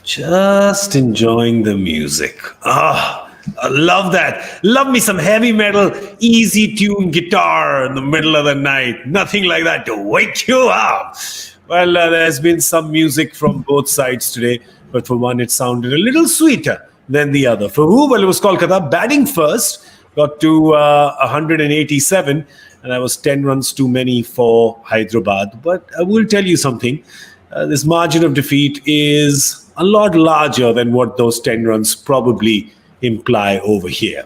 Just enjoying the music. I love that. Love me some heavy metal, easy tune guitar in the middle of the night. Nothing like that to wake you up. Well, there's been some music from both sides today, but for one, it sounded a little sweeter than the other. For who? Well, it was Kolkata batting first, got to 187, and that was 10 runs too many for Hyderabad. But I will tell you something. This margin of defeat is a lot larger than what those 10 runs probably imply over here.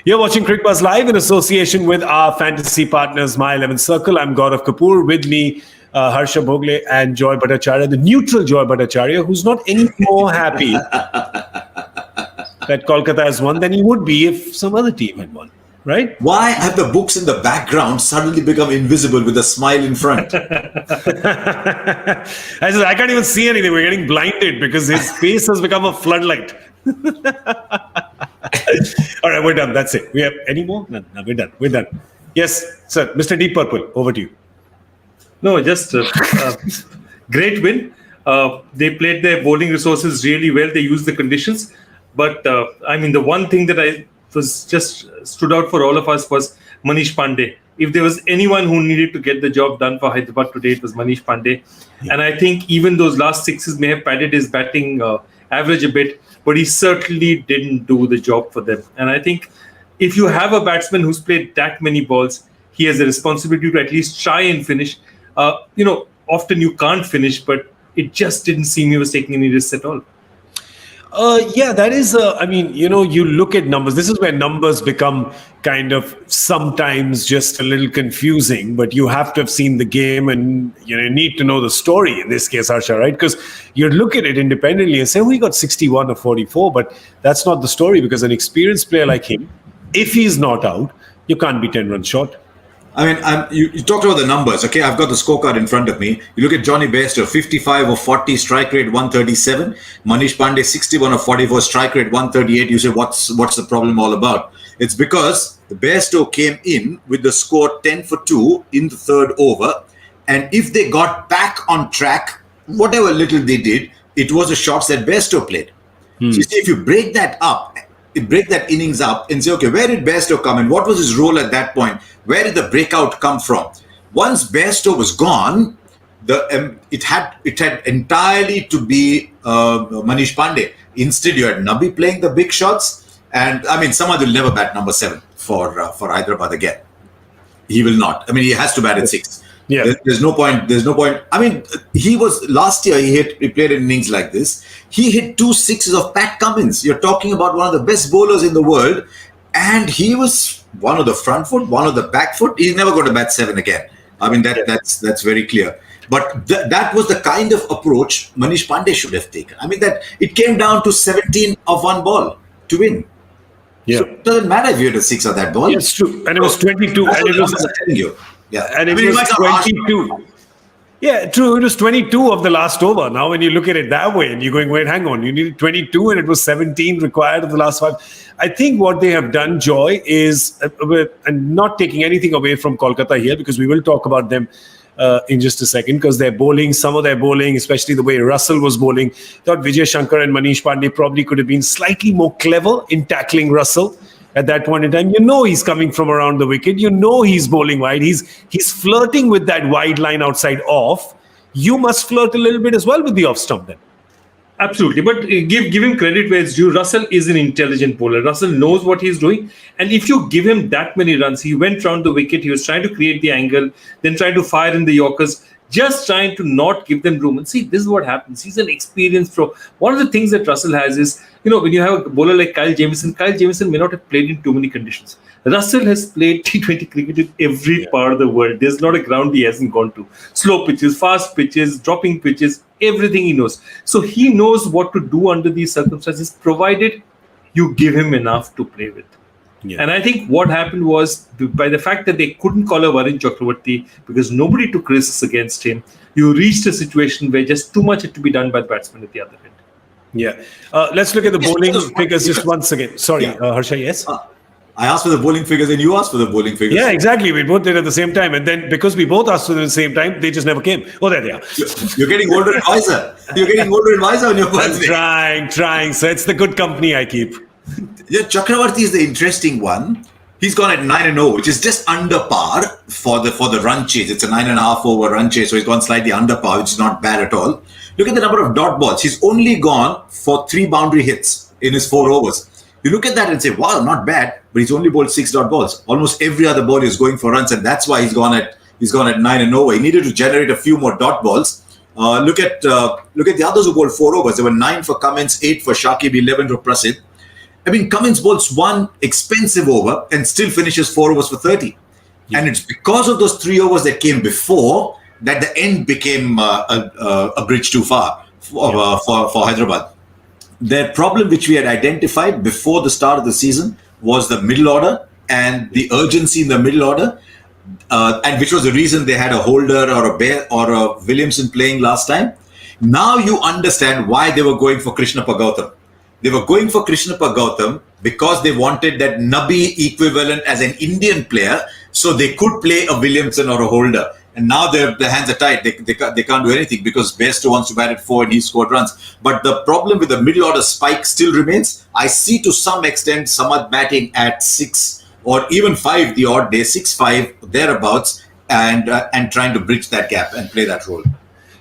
You're watching Cricbuzz Live in association with our fantasy partners, My 11 Circle. I'm Gaurav Kapur. With me, Harsha Bhogle and Joy Bhattacharjya, the neutral Joy Bhattacharjya, who's not any more happy that Kolkata has won than he would be if some other team had won. Right? Why have the books in the background suddenly become invisible with a smile in front? I can't even see anything. We're getting blinded because his face has become a floodlight. All right, we're done. That's it. We have any more? No, we're done. We're done. Yes, sir. Mr. Deep Purple, over to you. No, just great win. They played their bowling resources really well. They used the conditions. But, the one thing that I was just stood out for all of us was Manish Pandey. If there was anyone who needed to get the job done for Hyderabad today, it was Manish Pandey. Yeah. And I think even those last sixes may have padded his batting average a bit, but he certainly didn't do the job for them. And I think if you have a batsman who's played that many balls, he has a responsibility to at least try and finish. Often you can't finish, but it just didn't seem he was taking any risks at all. That is, you look at numbers. This is where numbers become kind of sometimes just a little confusing, but you have to have seen the game and you need to know the story in this case, Harsha, right? Because you look at it independently and say, we got 61 or 44, but that's not the story because an experienced player like him, if he's not out, you can't be 10 runs short. You talked about the numbers, okay? I've got the scorecard in front of me. You look at Johnny Bairstow, 55 of 40, strike rate 137. Manish Pandey, 61 of 44, strike rate 138. You say, what's the problem all about? It's because the Bairstow came in with the score 10 for 2 in the third over. And if they got back on track, whatever little they did, it was the shots that Bairstow played. So you see, if you break that innings up and say, okay, where did Bairstow come in? What was his role at that point? Where did the breakout come from? Once Bairstow was gone, it had entirely to be Manish Pandey. Instead, you had Nabi playing the big shots. And Samad will never bat number 7 for Hyderabad again. He will not. He has to bat at 6. Yeah. There's no point. He was last year. He played an innings like this. He hit 2 sixes of Pat Cummins. You're talking about one of the best bowlers in the world, and he was one of the front foot, one of the back foot. He's never going to bat 7 again. That's very clear. But that was the kind of approach Manish Pandey should have taken. That it came down to 17 of one ball to win. Yeah, so it doesn't matter if you hit a 6 of that ball. Yeah, it's true, and it was 22, and it was telling you. Yeah, and it was 22. Yeah, true. It was 22 of the last over. Now, when you look at it that way, and you're going, wait, hang on, you needed 22, and it was 17 required of the last 5. I think what they have done, Joy, is, and not taking anything away from Kolkata here, because we will talk about them in just a second, because their bowling, some of their bowling, especially the way Russell was bowling, thought Vijay Shankar and Manish Pandey probably could have been slightly more clever in tackling Russell. At that point in time, he's coming from around the wicket. He's bowling wide. He's flirting with that wide line outside off. You must flirt a little bit as well with the off stump then. Absolutely. But give him credit where it's due. Russell is an intelligent bowler. Russell knows what he's doing. And if you give him that many runs, he went round the wicket. He was trying to create the angle, then trying to fire in the Yorkers, just trying to not give them room. And see, this is what happens. He's an experienced pro. One of the things that Russell has is, when you have a bowler like Kyle Jamieson may not have played in too many conditions. Russell has played T20 cricket in every part of the world. There's not a ground he hasn't gone to. Slow pitches, fast pitches, dropping pitches, everything he knows. So he knows what to do under these circumstances, provided you give him enough to play with. Yeah. And I think what happened was, by the fact that they couldn't call a Varun Chakravarti because nobody took risks against him, you reached a situation where just too much had to be done by the batsman at the other end. Yeah. Let's look at the bowling figures just once again. Sorry, Harsha, yes? I asked for the bowling figures and you asked for the bowling figures. Yeah, exactly. We both did at the same time. And then because we both asked for them at the same time, they just never came. Oh, there they are. You're getting older and wiser. You're getting older and wiser on your birthday. I'm trying. So it's the good company I keep. Yeah, Chakravarti is the interesting one. He's gone at 9-0, which is just under par for the run chase. It's a 9.5 over run chase, so he's gone slightly under par, which is not bad at all. Look at the number of dot balls. He's only gone for 3 boundary hits in his 4 overs. You look at that and say, wow, not bad, but he's only bowled 6 dot balls. Almost every other ball is going for runs, and that's why he's gone at 9-0. He needed to generate a few more dot balls. Look at the others who bowled 4 overs. There were 9 for Cummins, 8 for Shakib, 11 for Prasidh. I mean, Cummins bowls 1 expensive over and still finishes 4 overs for 30. Yeah. And it's because of those 3 overs that came before that the end became a bridge too far for Hyderabad. Their problem, which we had identified before the start of the season, was the middle order and the urgency in the middle order, and which was the reason they had a Holder or a Bear or a Williamson playing last time. Now you understand why they were going for Krishnappa Gautam. They were going for Krishnappa Gautam because they wanted that Nabi equivalent as an Indian player, so they could play a Williamson or a Holder. And now their hands are tied. They can't do anything because Bairstow wants to bat at 4 and he scored runs. But the problem with the middle order spike still remains. I see to some extent Samad batting at 6 or even 5 the odd day, 6-5 thereabouts, and trying to bridge that gap and play that role.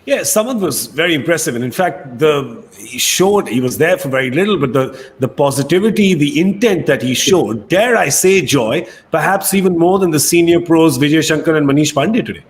Yeah, Samad was very impressive. And in fact, he was there for very little, but the positivity, the intent that he showed, dare I say, Joy, perhaps even more than the senior pros Vijay Shankar and Manish Pandey today.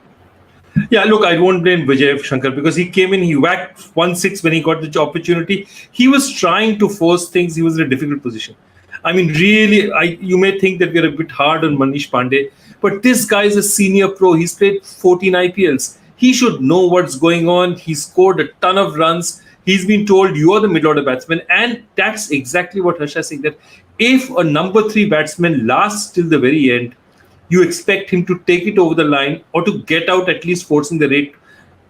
Yeah, look, I won't blame Vijay Shankar because he came in, he whacked 1-6 when he got the opportunity. He was trying to force things. He was in a difficult position. I mean, really, you may think that we're a bit hard on Manish Pandey, but this guy is a senior pro. He's played 14 IPLs. He should know what's going on. He scored a ton of runs. He's been told, you are the middle order batsman. And that's exactly what Harsha is saying, that if a number 3 batsman lasts till the very end, you expect him to take it over the line or to get out, at least forcing the rate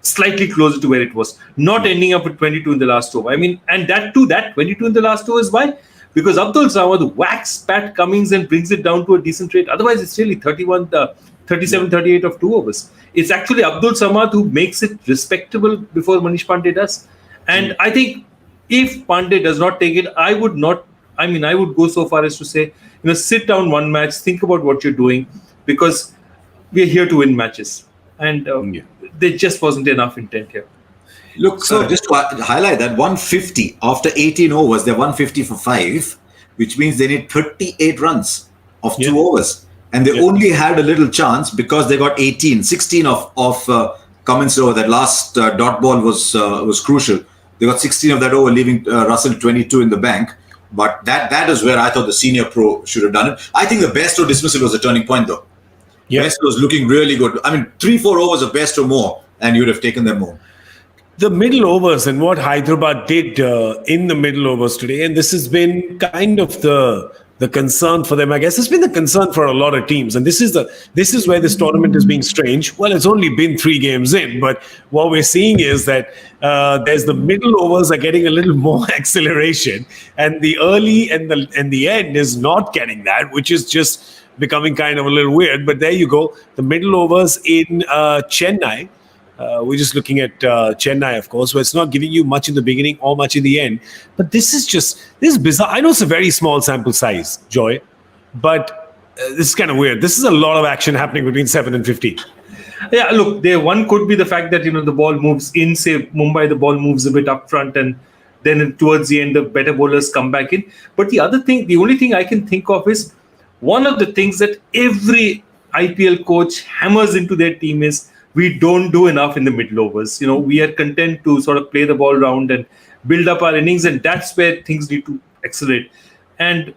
slightly closer to where it was, not ending up with 22 in the last over. I mean, and that 22 in the last over is why? Because Abdul Samad whacks Pat Cummins and brings it down to a decent rate. Otherwise, it's really 37, 38 of 2 overs. It's actually Abdul Samad who makes it respectable before Manish Pandey does. And I think if Pandey does not take it, I would go so far as to say, sit down one match, think about what you're doing, because we're here to win matches. And there just wasn't enough intent here. Look, so just to highlight that, 150 after 18 overs, they're 150 for 5, which means they need 38 runs of 2 overs. And they only had a little chance because they got 16 of Cummins over. That last dot ball was crucial. They got 16 of that over, leaving Russell 22 in the bank. But that is where I thought the senior pro should have done it. I think the Bairstow dismissal was a turning point, though. Yeah. Bairstow was looking really good. I mean, 3-4 overs of Bairstow more, and you would have taken them more. The middle overs and what Hyderabad did in the middle overs today, and this has been kind of the concern for them, I guess. It's been the concern for a lot of teams, and this is where this tournament is being strange. Well, it's only been 3 games in, but what we're seeing is that there's the middle overs are getting a little more acceleration, and the early and the end is not getting that, which is just becoming kind of a little weird. But there you go, the middle overs in Chennai. We're just looking at Chennai, of course, where it's not giving you much in the beginning or much in the end. But this is bizarre. I know it's a very small sample size, Joy, but this is kind of weird. This is a lot of action happening between 7 and 15. Yeah, look, one could be the fact that, the ball moves in, say, Mumbai, the ball moves a bit up front, and then towards the end, the better bowlers come back in. But the only thing I can think of is one of the things that every IPL coach hammers into their team is, we don't do enough in the middle overs. We are content to sort of play the ball around and build up our innings, and that's where things need to accelerate. And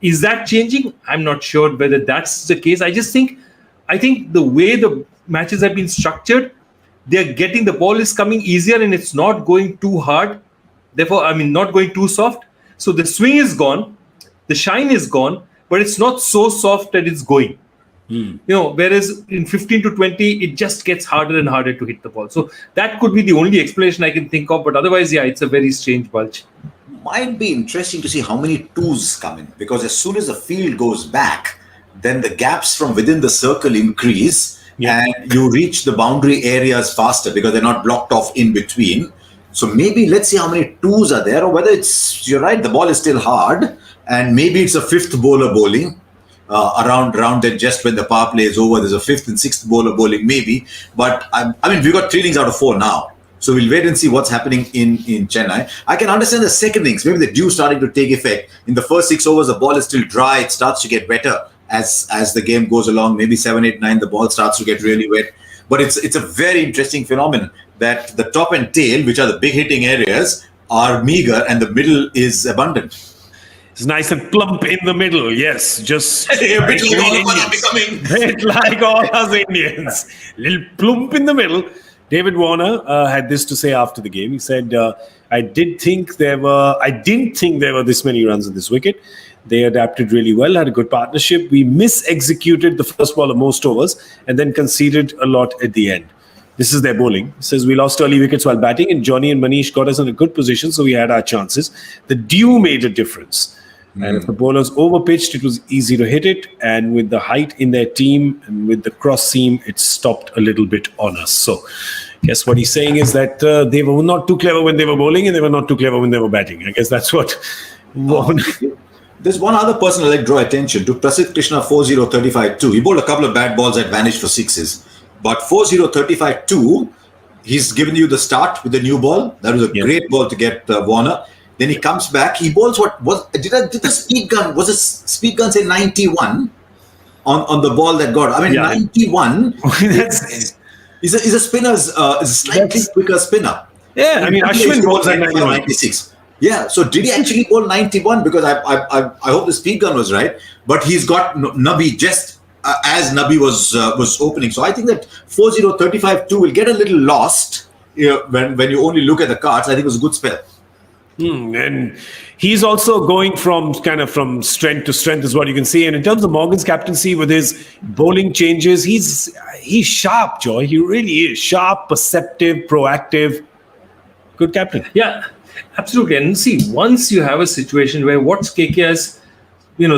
is that changing? I'm not sure whether that's the case. I think the way the matches have been structured, they're getting the ball is coming easier and it's not going too hard. Therefore, not going too soft. So the swing is gone, the shine is gone, but it's not so soft that it's going. Whereas in 15 to 20, it just gets harder and harder to hit the ball. So that could be the only explanation I can think of. But otherwise, it's a very strange bulge. might be interesting to see how many twos come in, because as soon as the field goes back, then the gaps from within the circle increase, and you reach the boundary areas faster because they're not blocked off in between. So maybe let's see how many twos are there, or whether you're right, the ball is still hard, and maybe it's a fifth bowler bowling around then, just when the power play is over. There's a fifth and sixth bowler bowling, maybe. But I mean, we've got 3 innings out of 4 now. So we'll wait and see what's happening in Chennai. I can understand the second innings, maybe the dew starting to take effect. In the first 6 overs, the ball is still dry. It starts to get better as the game goes along. Maybe 7, 8, 9, the ball starts to get really wet. But it's a very interesting phenomenon that the top and tail, which are the big hitting areas, are meager and the middle is abundant. It's nice and plump in the middle. Yes, just a bit like all of us are becoming. Bit like all us Indians. Little plump in the middle. David Warner had this to say after the game. He said, I didn't think there were this many runs in this wicket. They adapted really well, had a good partnership. We mis-executed the first ball of most overs and then conceded a lot at the end. This is their bowling. He says, we lost early wickets while batting, and Johnny and Manish got us in a good position, so we had our chances. The dew made a difference. And if the bowlers overpitched, it was easy to hit it. And with the height in their team and with the cross seam, it stopped a little bit on us. So I guess what he's saying is that they were not too clever when they were bowling, and they were not too clever when they were batting. I guess that's what... There's one other person I'd like to draw attention to. Prasidh Krishna 4-0-35-2. He bowled a couple of bad balls that vanished for sixes. But 4-0-35-2, he's given you the start with the new ball. That was a great ball to get Warner. Then he comes back. He bowls did the speed gun, was his speed gun say 91 on the ball that got? I mean, 91 is a spinner's, is a slightly quicker spinner. Yeah, I mean, Ashwin bowls at 96. Yeah, so did he actually bowl 91? Because I hope the speed gun was right. But he's got Nabi just as Nabi was opening. So I think that 4-0-35-2 will get a little lost when you only look at the cards. I think it was a good spell. And he's also going from strength to strength, is what you can see. And in terms of Morgan's captaincy with his bowling changes, he's sharp, Joy. He really is sharp, perceptive, proactive. Good captain. Yeah, absolutely. And see, once you have a situation where what's KKR's,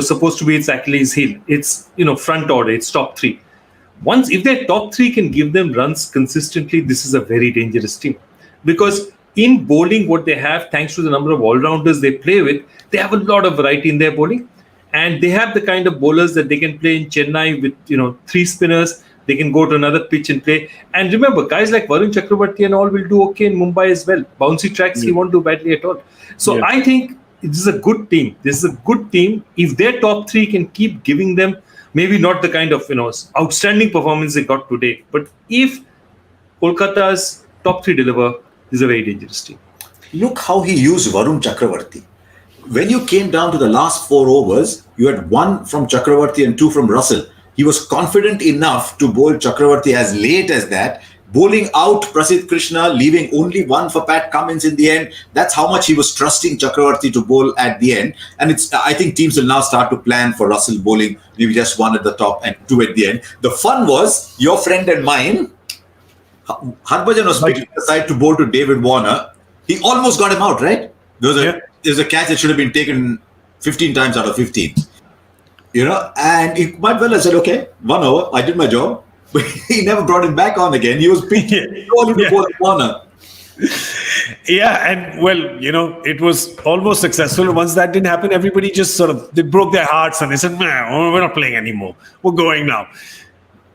supposed to be its Achilles heel, it's, front order, it's top 3. Once, if their top 3 can give them runs consistently, this is a very dangerous team. Because in bowling, what they have, thanks to the number of all-rounders they play with, they have a lot of variety in their bowling. And they have the kind of bowlers that they can play in Chennai with, 3 spinners. They can go to another pitch and play. And remember, guys like Varun Chakrabarti and all will do okay in Mumbai as well. Bouncy tracks, he won't do badly at all. So I think this is a good team. This is a good team. If their top 3 can keep giving them, maybe not the kind of, outstanding performance they got today. But if Kolkata's top 3 deliver, this is a very dangerous team. Look how he used Varun Chakrabarti. When you came down to the last 4 overs, you had 1 from Chakrabarti and 2 from Russell. He was confident enough to bowl Chakrabarti as late as that, bowling out Prasidh Krishna, leaving only 1 for Pat Cummins in the end. That's how much he was trusting Chakrabarti to bowl at the end. And I think teams will now start to plan for Russell bowling maybe just 1 at the top and 2 at the end. The fun was, your friend and mine, Harbhajan was picking aside to bowl to David Warner. He almost got him out, right? There's a catch that should have been taken 15 times out of 15. And he might well have said, okay, 1 over, I did my job. But he never brought him back on again. He was pitching only to bowl Warner. Yeah, and it was almost successful. Once that didn't happen, everybody just they broke their hearts and they said, "Man, we're not playing anymore. We're going now."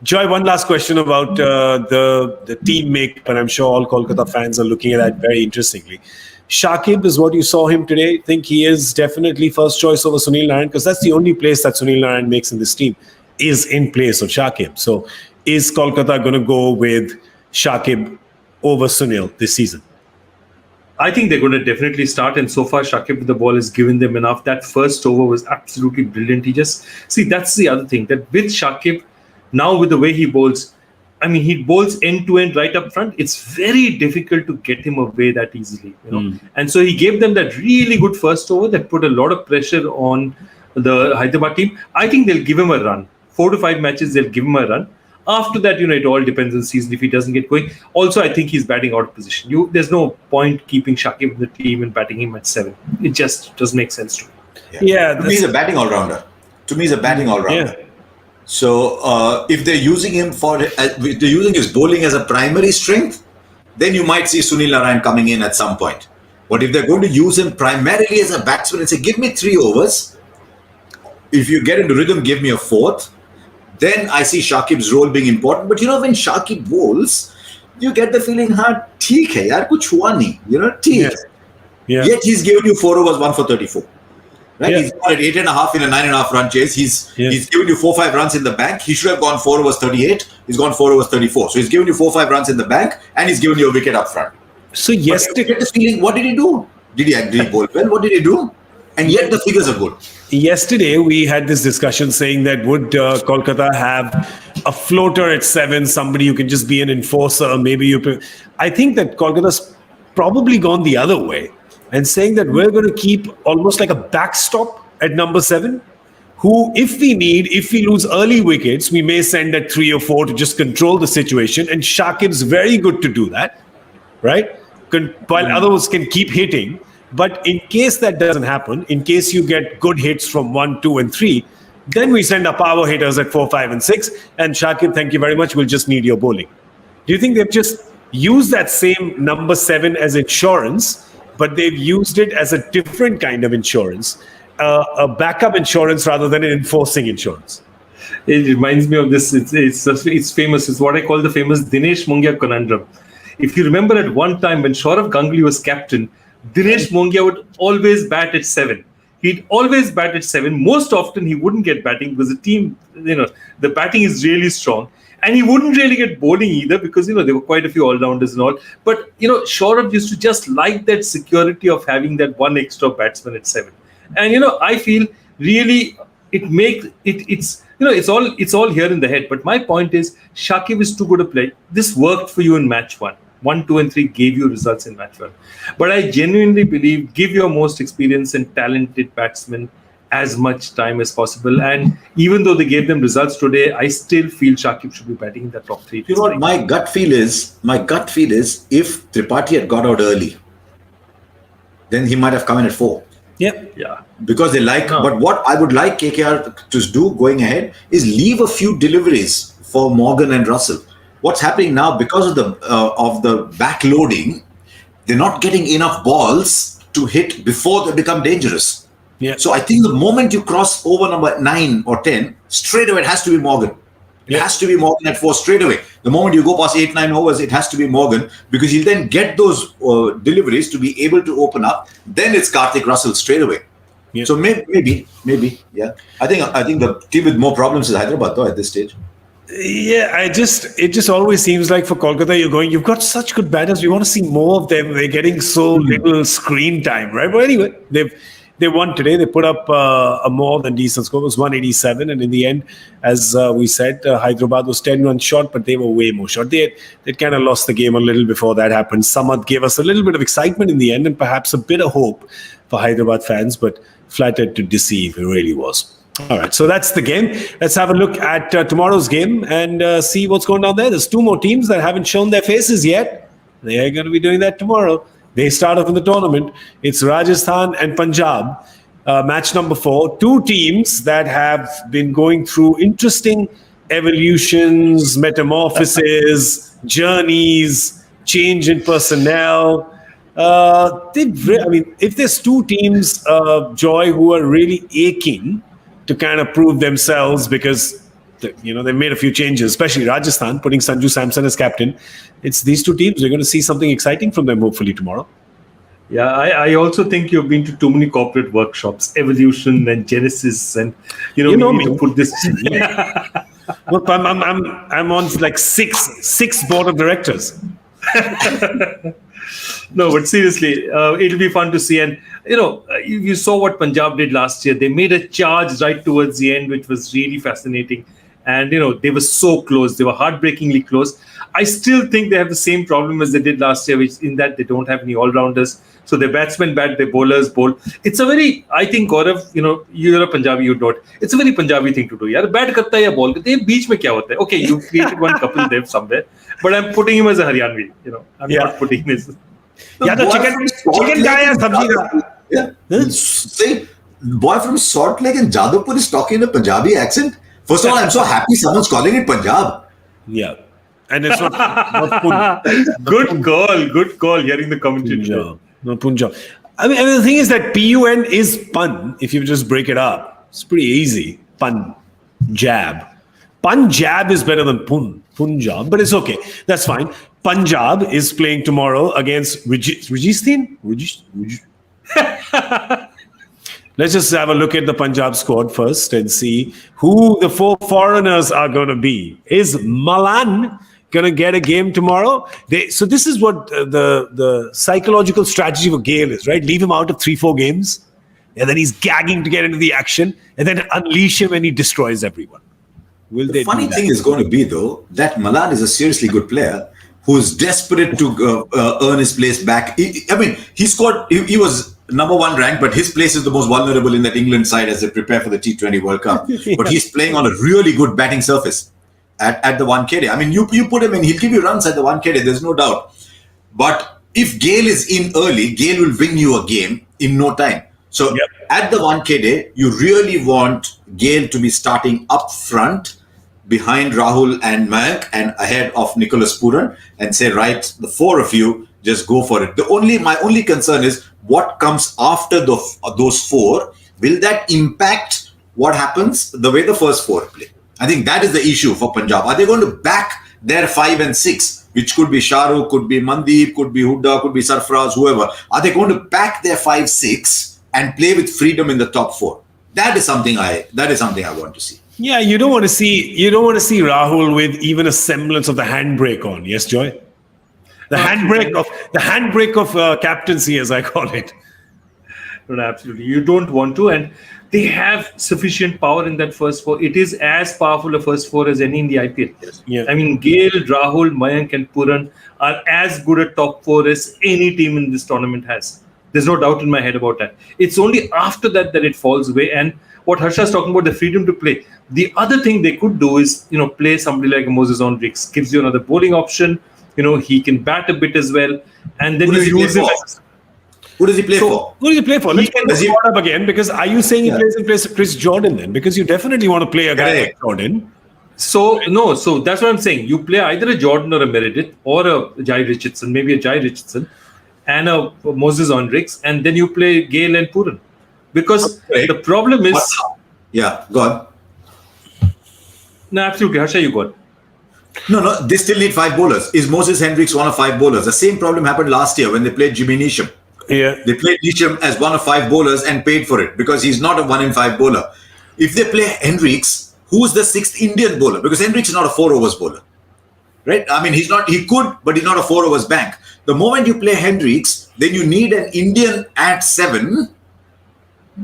Joy, one last question about the team makeup, and I'm sure all Kolkata fans are looking at that very interestingly. Shakib is what you saw him today. I think he is definitely first choice over Sunil Narine, because that's the only place that Sunil Narine makes in this team is in place of Shakib. So is Kolkata going to go with Shakib over Sunil this season? I think they're going to definitely start, and so far Shakib with the ball has given them enough. That first over was absolutely brilliant. That's the other thing, that with Shakib, now with the way he bowls, he bowls end-to-end right up front. It's very difficult to get him away that easily. And so he gave them that really good first over that put a lot of pressure on the Hyderabad team. I think they'll give him a run. 4 to 5 matches, they'll give him a run. After that, it all depends on the season if he doesn't get going. Also, I think he's batting out of position. There's no point keeping Shakib in the team and batting him at 7. It just doesn't make sense to me. Yeah, to me, he's a batting all-rounder. Yeah. So if they're using him if they're using his bowling as a primary strength, then you might see Sunil Narayan coming in at some point. But if they're going to use him primarily as a batsman and say, give me 3 overs, if you get into rhythm, give me a 4th, then I see Shakib's role being important. But when Shakib bowls, you get the feeling, theek hai yaar, kuch hua nahi, theek. Yeah. Yet he's given you 4 overs, 1 for 34. Right? Yeah. He's gone at 8.5 in a 9.5 run chase. He's given you 4-5 runs in the bank. He should have gone 4 overs 38. He's gone 4 overs 34. So he's given you 4-5 runs in the bank, and he's given you a wicket up front. So yesterday, you get this feeling, what did he do? Did he actually bowl well? What did he do? And yet the figures are good. Yesterday we had this discussion saying that would Kolkata have a floater at 7, somebody who can just be an enforcer? Maybe I think that Kolkata's probably gone the other way and saying that we're going to keep almost like a backstop at number 7, who, if we lose early wickets, we may send at 3 or 4 to just control the situation. And Shakib's very good to do that, right? While others can keep hitting. But in case that doesn't happen, in case you get good hits from 1, 2, and 3, then we send our power hitters at 4, 5, and 6. And Shakib, thank you very much. We'll just need your bowling. Do you think they've just used that same number 7 as insurance, but they've used it as a different kind of insurance, a backup insurance rather than an enforcing insurance? It reminds me of this. It's famous. It's what I call the famous Dinesh Mongia conundrum. If you remember, at one time when Saurav Ganguly was captain, Dinesh Mongia would always bat at 7. He'd always bat at 7. Most often he wouldn't get batting because the team, the batting is really strong. And he wouldn't really get bowling either because, there were quite a few all-rounders and all. But, Saurav used to just like that security of having that one extra batsman at 7. And, I feel really it's all here in the head. But my point is, Shakib is too good a player. This worked for you in match 1. 1, 2, and 3 gave you results in match 1. But I genuinely believe give your most experienced and talented batsmen as much time as possible. And even though they gave them results today, I still feel Shakib should be batting in the top 3. You know what my gut feel is? My gut feel is if Tripathi had got out early, then he might have come in at 4. Yeah. Because they like, but what I would like KKR to do going ahead is leave a few deliveries for Morgan and Russell. What's happening now, because of the backloading, they're not getting enough balls to hit before they become dangerous. Yeah. So I think the moment you cross over number 9 or 10, straight away it has to be Morgan. It has to be Morgan at 4 straight away. The moment you go past 8, 9 overs, it has to be Morgan because he'll then get those deliveries to be able to open up. Then it's Karthik Russell straight away. Yeah. So maybe, yeah. I think the team with more problems is Hyderabad though at this stage. Yeah, it just always seems like for Kolkata, you've got such good batters. We want to see more of them. They're getting so little screen time, right? But anyway, they won today. They put up a more than decent score. It was 187, and in the end, as we said, Hyderabad was 10 runs short, but they were way more short. They kind of lost the game a little before that happened. Samad gave us a little bit of excitement in the end, and perhaps a bit of hope for Hyderabad fans, but flattered to deceive. It really was. All right, so that's the game. Let's have a look at tomorrow's game and see what's going on there. There's 2 more teams that haven't shown their faces yet. They're going to be doing that tomorrow. They start off in the tournament. It's Rajasthan and Punjab, match number 4. 2 teams that have been going through interesting evolutions, metamorphoses, journeys, change in personnel. If there's 2 teams, Joy, who are really aching to kind of prove themselves because they made a few changes, especially Rajasthan, putting Sanju Samson as captain. It's these 2 teams. We're going to see something exciting from them hopefully tomorrow. Yeah, I also think you've been to too many corporate workshops, Evolution and Genesis, and we need to put this. Look, I'm on like six board of directors. No, but seriously, it'll be fun to see. And, you saw what Punjab did last year. They made a charge right towards the end, which was really fascinating. And, they were so close. They were heartbreakingly close. I still think they have the same problem as they did last year, which in that they don't have any all-rounders. So their batsmen bat, their bowlers bowl. It's a very, I think, Gaurav, you're a Punjabi, you don't. It's a very Punjabi thing to do. Yaar, bat karta hai ya ball karta hai, beech mein kya hota hai? Okay, you created one couple there somewhere, but I'm putting him as a Haryanvi. I'm not putting this. Yeah, the chicken guy and sabji guy. Yeah. See, boy from Salt Lake and Jadavpur is talking in a Punjabi accent. First of all, I'm so happy someone's calling it Punjab. Yeah. And it's not Good call. Hearing the commentary. No, Punjab. I mean, the thing is that PUN is pun. If you just break it up, it's pretty easy. Pun, jab. Punjab is better than Punjab, but it's okay. That's fine. Punjab is playing tomorrow against Rajasthan. Let's just have a look at the Punjab squad first and see who the 4 foreigners are going to be. Is Malan going to get a game tomorrow? So this is what the psychological strategy for Gale is, right? Leave him out of 3-4 games, and then he's gagging to get into the action, and then unleash him and he destroys everyone. The funny thing is going to be, though, that Malan is a seriously good player who's desperate to earn his place back. He scored, he was number 1 ranked, but his place is the most vulnerable in that England side as they prepare for the T20 World Cup. Yeah. But he's playing on a really good batting surface at the 1KD. I mean, you put him in, he'll give you runs at the 1KD, there's no doubt. But if Gale is in early, Gale will win you a game in no time. So at the 1KD, you really want Gale to be starting up front behind Rahul and Mayank and ahead of Nicholas Pooran, and say, right, the 4 of you, just go for it. My only concern is what comes after those 4. Will that impact what happens the way the first 4 play? I think that is the issue for Punjab. Are they going to back their 5 and 6, which could be Shahrukh, could be Mandeep, could be Hooda, could be Sarfaraz, whoever? Are they going to back their 5-6 and play with freedom in the top 4? That is something I want to see. Yeah, you don't want to see Rahul with even a semblance of the handbrake on. Yes, Joy? The handbrake of captaincy, as I call it. No, absolutely. You don't want to, and they have sufficient power in that first 4. It is as powerful a first 4 as any in the IPL. Yes. Yeah. I mean, Gale, Rahul, Mayank, and Pooran are as good a top 4 as any team in this tournament has. There's no doubt in my head about that. It's only after that it falls away. And what Harsha is talking about, the freedom to play. The other thing they could do is, play somebody like Moses Hendricks. Gives you another bowling option. He can bat a bit as well. And then you use him. Who does he play for? Who does he play for? Let's get this up again, because are you saying he plays in place of Chris Jordan then? Because you definitely want to play a guy like Jordan. So that's what I'm saying. You play either a Jordan or a Meredith or a Jai Richardson, maybe a Jai Richardson and a Moses Hendricks, and then you play Gale and Pooran. Because the problem is... Yeah, go on. No, absolutely. Harsha, you go on. No, they still need 5 bowlers. Is Moses Hendricks one of 5 bowlers? The same problem happened last year when they played Jimmy Neesham. Yeah. They played Neesham as one of 5 bowlers and paid for it because he's not a 1 in 5 bowler. If they play Hendricks, who's the 6th Indian bowler? Because Hendricks is not a 4 overs bowler. Right? I mean, he could, but he's not a 4 overs bank. The moment you play Hendricks, then you need an Indian at 7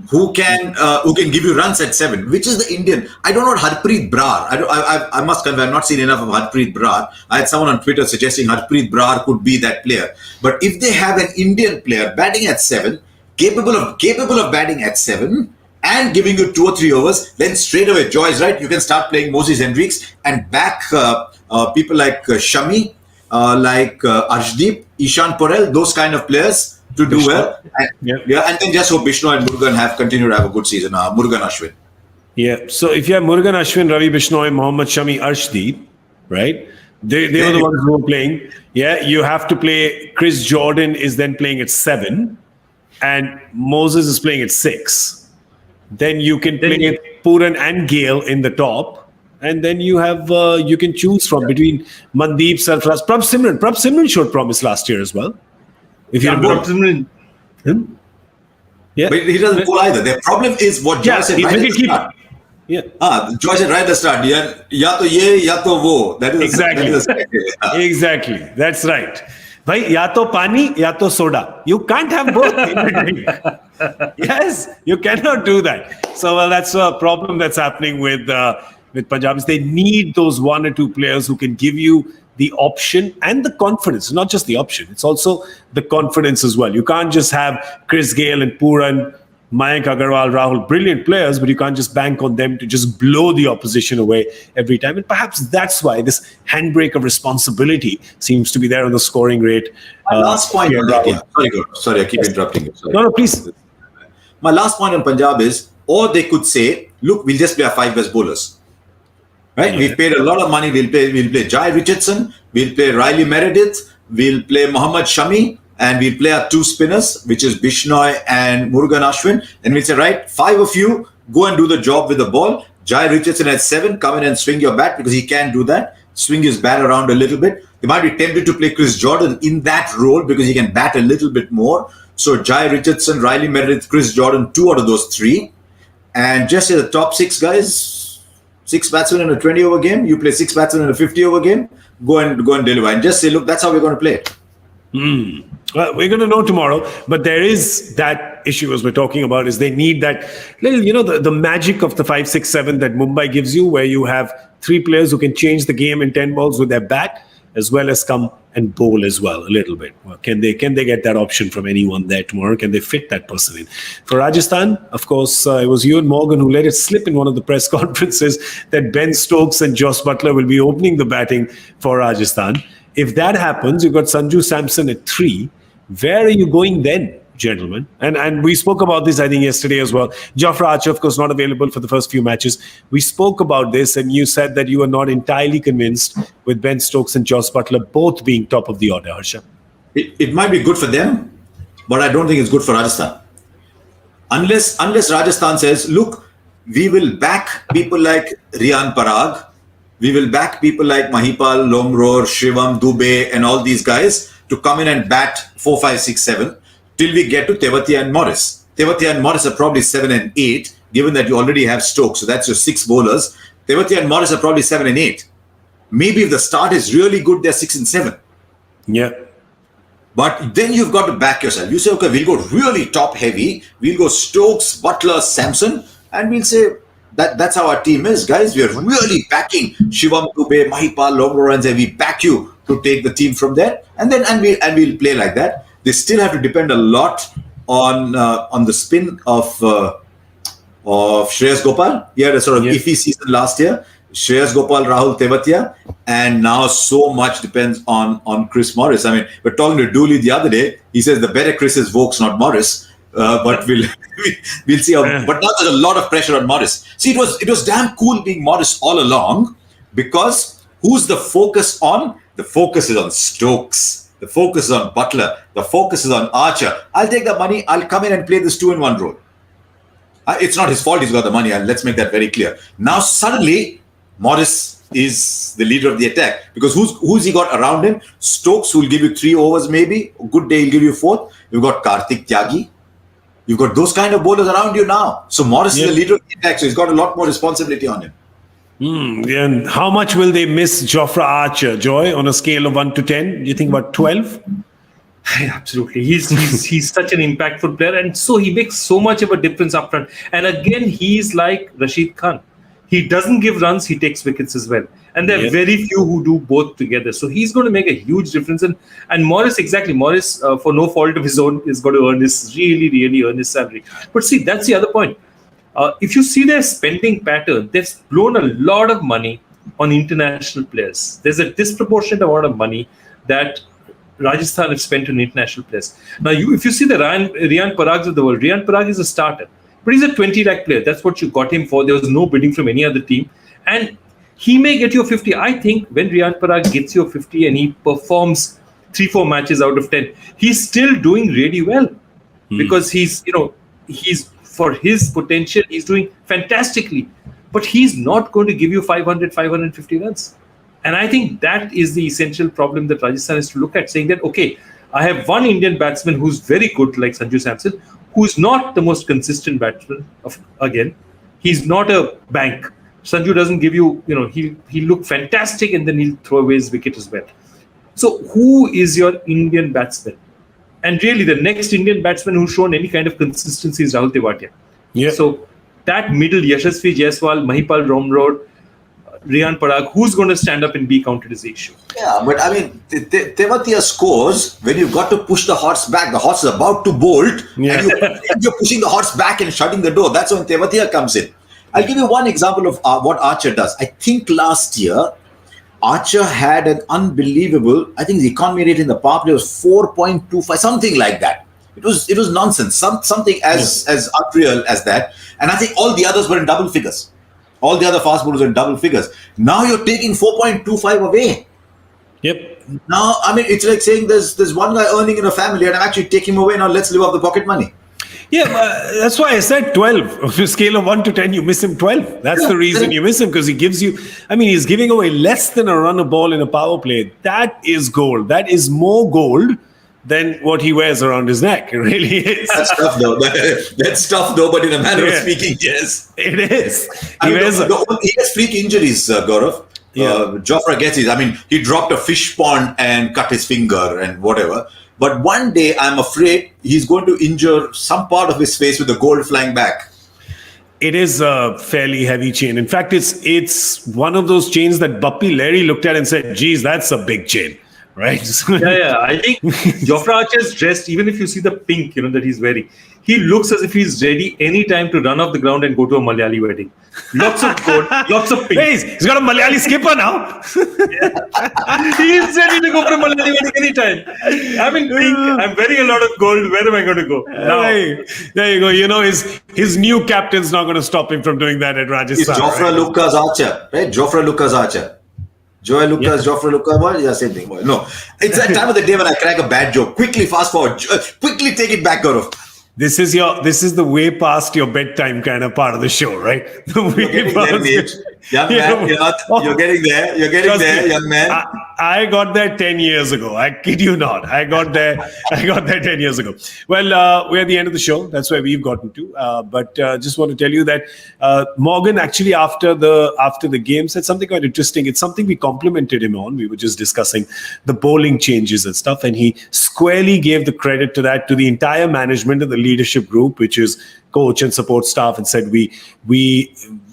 who can give you runs at 7, which is the Indian. I don't know what Harpreet Brar. I must confess, I've not seen enough of Harpreet Brar. I had someone on Twitter suggesting Harpreet Brar could be that player. But if they have an Indian player batting at 7, capable of batting at 7 and giving you 2 or 3 overs, then straight away, Joy's right, you can start playing Moses Hendricks and back people like Shami, like Arshdeep, Ishan Porel, those kind of players to do well. And then just hope Bishnoi and Murugan continue to have a good season. Murugan Ashwin. Yeah. So if you have Murugan Ashwin, Ravi Bishnoi, Mohammad Shami, Arshdeep, right? They were the ones who were playing. Yeah. You have to play. Chris Jordan is then playing at 7, and Moses is playing at 6. Then you can play Pooran and Gale in the top. And then you have you can choose from between Mandeep, Sarfaraz, Prabh Simran showed promise last year as well. If you're Prabh Simran. Yeah. But he doesn't bowl either. The problem is what Joy said right at the start. Yeah. Joy said right at the start. Ya to ye, ya to wo. That is exactly. Exactly. That's right. Bhai, ya to pani, ya to soda. You can't have both in between. Yes, you cannot do that. So that's a problem that's happening with Punjab. They need those 1 or 2 players who can give you the option and the confidence. Not just the option, it's also the confidence as well. You can't just have Chris Gayle and Pooran, Mayank Agarwal, Rahul, brilliant players, but you can't just bank on them to just blow the opposition away every time. And perhaps that's why this handbrake of responsibility seems to be there on the scoring rate. My last point on that, sorry, I keep interrupting you. Sorry. No, please. My last point on Punjab is, or they could say, look, we'll just play our 5 best bowlers. Right? We've paid a lot of money. We'll play Jai Richardson, we'll play Riley Meredith, we'll play Mohammad Shami, and we'll play our 2 spinners, which is Bishnoi and Murugan Ashwin. And we'll say, right, 5 of you go and do the job with the ball. Jai Richardson at 7, come in and swing your bat, because he can do that. Swing his bat around a little bit. They might be tempted to play Chris Jordan in that role because he can bat a little bit more. So Jai Richardson, Riley Meredith, Chris Jordan, 2 out of those 3. And just say the top 6 guys, 6 batsmen in a 20-over game. You play 6 batsmen in a 50-over game. Go and deliver. And just say, look, that's how we're going to play it. Well, we're going to know tomorrow, but there is that issue as we're talking about, is they need that little, the magic of the 5, 6, 7 that Mumbai gives you, where you have 3 players who can change the game in 10 balls with their bat, as well as come and bowl as well a little bit. Well, can they get that option from anyone there tomorrow? Can they fit that person in? For Rajasthan, of course, it was Ewan Morgan who let it slip in one of the press conferences that Ben Stokes and Jos Buttler will be opening the batting for Rajasthan. If that happens, you've got Sanju Samson at 3. Where are you going then, gentlemen? And we spoke about this, I think, yesterday as well. Jofra Archer, of course, not available for the first few matches. We spoke about this, and you said that you were not entirely convinced with Ben Stokes and Jos Buttler both being top of the order, Harsha. It might be good for them, but I don't think it's good for Rajasthan. Unless Rajasthan says, look, we will back people like Riyan Parag, we will back people like Mahipal, Lomror, Shivam, Dubey, and all these guys to come in and bat 4, 5, 6, 7 till we get to Tewatia and Morris. Tewatia and Morris are probably 7 and 8, given that you already have Stokes. So that's your 6 bowlers. Tewatia and Morris are probably 7 and 8. Maybe if the start is really good, they're 6 and 7. Yeah. But then you've got to back yourself. You say, okay, we'll go really top heavy. We'll go Stokes, Butler, Samson, and we'll say that's how our team is, guys. We're really backing Shivam Dubey, Mahipal, Lomror, and say we back you to take the team from there, and we'll play like that. They still have to depend a lot on the spin of Shreyas Gopal. He had a sort of iffy season last year. Shreyas Gopal, Rahul Tewatia, and now so much depends on Chris Morris. I mean, we're talking to Dooley the other day. He says the better Chris is Vokes, not Morris. But we'll see how. But now there's a lot of pressure on Morris. See, it was damn cool being Morris all along, because who's the focus on? The focus is on Stokes. The focus is on Butler. The focus is on Archer. I'll take the money. I'll come in and play this 2-in-1 role. It's not his fault he's got the money, and let's make that very clear. Now suddenly, Morris is the leader of the attack, because who's he got around him? Stokes, who will give you 3 overs maybe. A good day, he'll give you 4th. You've got Karthik Tyagi. You've got those kind of bowlers around you now. So Morris is the leader of the attack, so he's got a lot more responsibility on him. And how much will they miss Jofra Archer, Joy, on a scale of 1 to 10? Do you think about 12? Absolutely. He's such an impactful player, and so he makes so much of a difference up front. And again, he's like Rashid Khan. He doesn't give runs, he takes wickets as well. And there are very few who do both together. So he's going to make a huge difference. And Morris, Morris, for no fault of his own, is going to earn really earn his salary. But see, that's the other point. If you see their spending pattern, they've blown a lot of money on international players. There's a disproportionate amount of money that Rajasthan have spent on international players. Now, if you see the Riyan Parags of the world, Riyan Parag is a starter, but he's a 20 lakh player. That's what you got him for. There was no bidding from any other team. And he may get you a 50. I think when Riyan Parag gets you a 50 and he performs 3-4 matches out of 10, he's still doing really well because he's for his potential, he's doing fantastically. But he's not going to give you 500, 550 runs. And I think that is the essential problem that Rajasthan has to look at, saying that, okay, I have one Indian batsman who's very good, like Sanju Samson, who's not the most consistent batsman. Again, he's not a bank. Sanju doesn't give you, he'll look fantastic and then he'll throw away his wicket as well. So who is your Indian batsman? And really, the next Indian batsman who's shown any kind of consistency is Rahul Tewatia. Yeah. So that middle, Yashasvi Jaiswal, Mahipal Romrod, Riyan Parag, who's going to stand up and be counted as issue? Yeah, but I mean, Tewatia scores when you've got to push the horse back. The horse is about to bolt, and you're pushing the horse back and shutting the door. That's when Tewatia comes in. I'll give you one example of what Archer does. I think last year, Archer had an unbelievable, I think the economy rate in the power play was 4.25, something like that. It was nonsense, something as unreal as that. And I think all the others were in double figures. All the other fast bowlers are in double figures. Now you're taking 4.25 away. Yep. Now, I mean, it's like saying there's one guy earning in a family and I'm actually taking him away. Now let's live off the pocket money. Yeah, that's why I said 12. On a scale of 1 to 10, you miss him 12. That's the reason you miss him, because he gives you, he's giving away less than a run a ball in a power play. That is gold. That is more gold than what he wears around his neck. It really is. That's tough, though. That's tough, though, but in a manner of speaking, yes. It is. He has freak injuries, Gaurav. Jofra gets his. He dropped a fish pond and cut his finger and whatever. But one day, I'm afraid he's going to injure some part of his face with the gold flying back. It is a fairly heavy chain. In fact, it's one of those chains that Bappy Larry looked at and said, geez, that's a big chain. Right? I think Jofra Archer is dressed, even if you see the pink, that he's wearing, he looks as if he's ready anytime to run off the ground and go to a Malayali wedding. Lots of gold, lots of pink. Hey, he's got a Malayali skipper now. He is ready to go for a Malayali wedding anytime. I'm in pink, I'm wearing a lot of gold. Where am I going to go? Now. Hey, there you go. His new captain's not going to stop him from doing that at Rajasthan. It's Jofra Lucas Archer, right? Jofra Lucas Archer. Joy Lucas, Jofra Lucas, what? Yeah, same thing. No, it's that time of the day when I crack a bad joke. Quickly, fast forward. Quickly take it back, Gaurav. This is the way past your bedtime kind of part of the show, right? The way past. Young man, you're getting there. You're getting there, young man. I got there 10 years ago. I kid you not. I got there 10 years ago. Well, we're at the end of the show. That's where we've gotten to. But just want to tell you that Morgan actually after the game said something quite interesting. It's something we complimented him on. We were just discussing the bowling changes and stuff, and he squarely gave the credit to that to the entire management of the leadership group, which is coach and support staff, and said we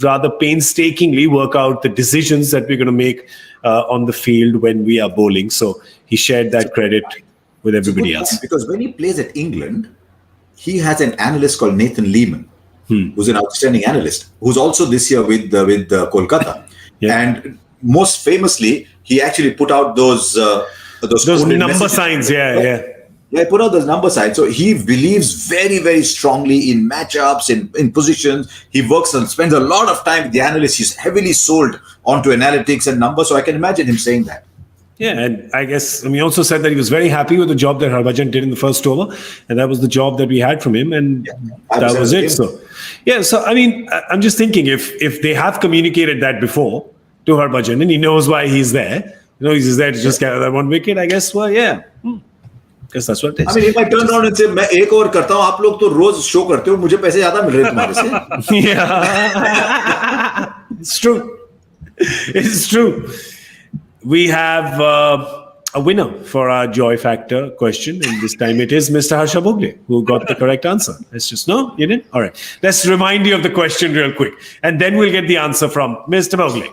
rather painstakingly work out the decisions that we're going to make on the field when we are bowling. So he shared that credit with everybody else. Because when he plays at England, he has an analyst called Nathan Lehman, who's an outstanding analyst, who's also this year with Kolkata. Yeah. And most famously, he actually put out those number signs. Yeah, put out those number signs. So he believes very, very strongly in matchups, in positions. He works and spends a lot of time with the analysts. He's heavily sold onto analytics and numbers. So I can imagine him saying that. Yeah, and I guess he also said that he was very happy with the job that Harbhajan did in the first over, and that was the job that we had from him, and that was it. So, I'm just thinking if they have communicated that before to Harbhajan, and he knows why he's there. He's there to just get that one wicket. I guess. Well, yeah. Because that's what it is. If I turn around and say, मैं एक और करता हूँ, आप लोग तो रोज show करते हो, मुझे पैसे ज़्यादा मिल रहे हैं तुम्हारे से. Yeah, it's true. It's true. We have a winner for our Joy Factor question, and this time it is Mr. Harsha Bhogle who got the correct answer. No, you didn't? All right. Let's remind you of the question real quick, and then we'll get the answer from Mr. Bhogle.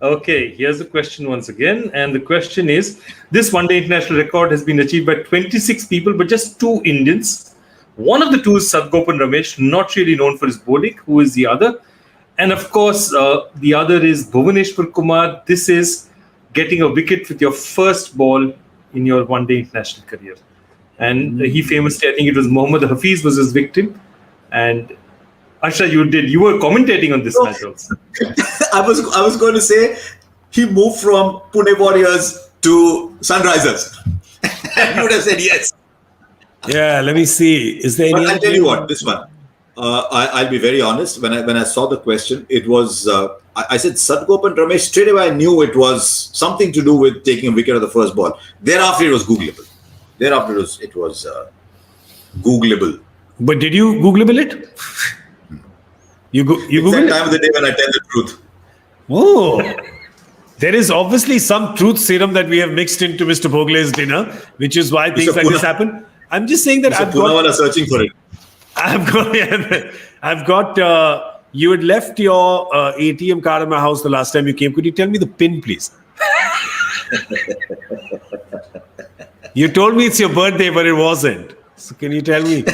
Okay, here's the question once again. And the question is, this one-day international record has been achieved by 26 people, but just 2 Indians. One of the two is Sadgopan Ramesh, not really known for his bowling. Who is the other? And of course, the other is Bhuvaneshwar Kumar. This is getting a wicket with your first ball in your one-day international career. And he famously, I think it was Mohammad Hafiz was his victim. And Harsha, you were commentating on this match also. I was going to say he moved from Pune Warriors to Sunrisers. You would have said yes. Yeah, let me see. Is there any? I'll tell you what, this one. I'll be very honest. When I saw the question, it was I said Sadgopan Ramesh. Straight away, I knew it was something to do with taking a wicket of the first ball. Thereafter, it was Googleable. It was Googleable. But did you Googleable it? You It's that time of the day when I tell the truth. Oh, there is obviously some truth serum that we have mixed into Mr. Bhogle's dinner, which is why things like this happen. I'm just saying that I've got searching for it. I've got You had left your ATM card at my house the last time you came. Could you tell me the PIN, please? You told me it's your birthday, but it wasn't. So can you tell me?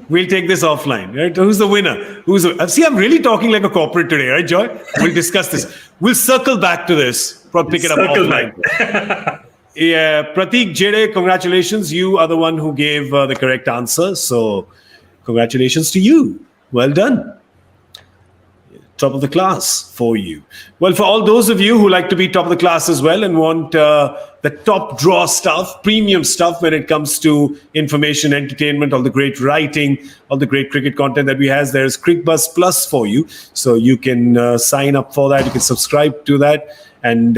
We'll take this offline, right? Who's the winner? See, I'm really talking like a corporate today, right, Joy? We'll discuss this. We'll circle back to this. Probably pick it up offline. Yeah, Pratik Jede, congratulations. You are the one who gave the correct answer. So congratulations to you. Well done. Top of the class for you. Well, for all those of you who like to be top of the class as well and want the top draw stuff, premium stuff when it comes to information, entertainment, all the great writing, all the great cricket content that we have, there's Cricbuzz Plus for you. So you can sign up for that. You can subscribe to that. And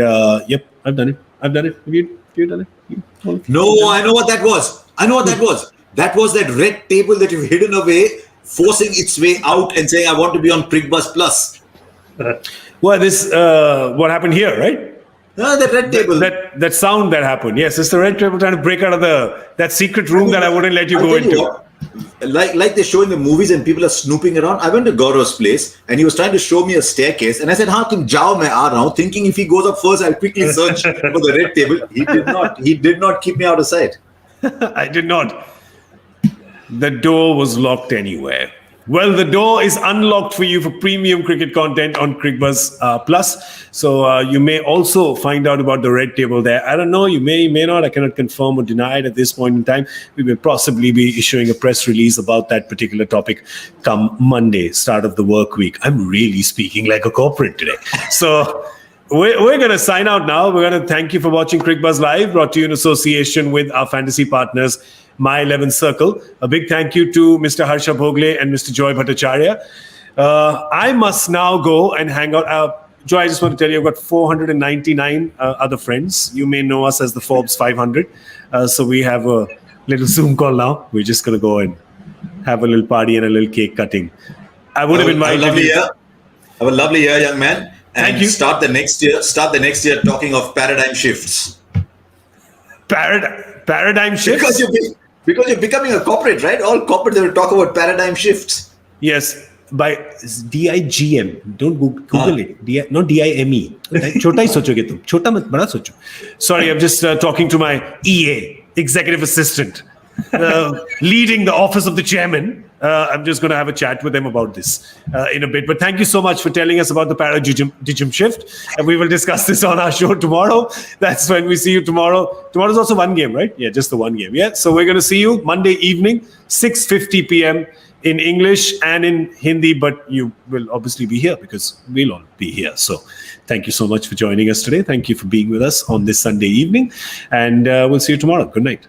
yep, I've done it. Have you done it? No, I know what that was. That was that red table that you've hidden away, forcing its way out and saying, I want to be on Cricbuzz Plus. Well, this what happened here, right? That red table. That sound that happened. Yes, it's the red table trying to break out of that secret room that I wouldn't let you go into. Like they show in the movies and people are snooping around. I went to Gaurav's place and he was trying to show me a staircase. And I said, haan, tum jao, main aa raha hu. Thinking if he goes up first, I'll quickly search for the red table. He did not. He did not keep me out of sight. I did not. The door was locked anyway. Well, the door is unlocked for you for premium cricket content on Cricbuzz Plus. So you may also find out about the red table there. I don't know. You may not. I cannot confirm or deny it at this point in time. We will possibly be issuing a press release about that particular topic come Monday, start of the work week. I'm really speaking like a corporate today. So we're going to sign out now. We're going to thank you for watching Cricbuzz Live, brought to you in association with our fantasy partners, My 11 Circle. A big thank you to Mr. Harsha Bhogle and Mr. Joy Bhattacharjya. I must now go and hang out. Joy, I just want to tell you, I've got 499 other friends. You may know us as the Forbes 500. So we have a little Zoom call now. We're just going to go and have a little party and a little cake cutting. I would have invited you. Have a lovely year, young man. And thank you. Start the next year talking of paradigm shifts. Paradigm shifts? Because you're becoming a corporate, right? All corporate, they will talk about paradigm shifts. Yes, by DIGM. Don't Google it. Not DIME. Chota hi sochoge tum. Chota mat bada socho. Sorry, I'm just talking to my EA, executive assistant, leading the office of the chairman. I'm just going to have a chat with them about this in a bit. But thank you so much for telling us about the paradigm shift. And we will discuss this on our show tomorrow. That's when we see you tomorrow. Tomorrow's also one game, right? Yeah, just the one game. Yeah. So we're going to see you Monday evening, 6:50 p.m. in English and in Hindi. But you will obviously be here because we'll all be here. So thank you so much for joining us today. Thank you for being with us on this Sunday evening. And we'll see you tomorrow. Good night.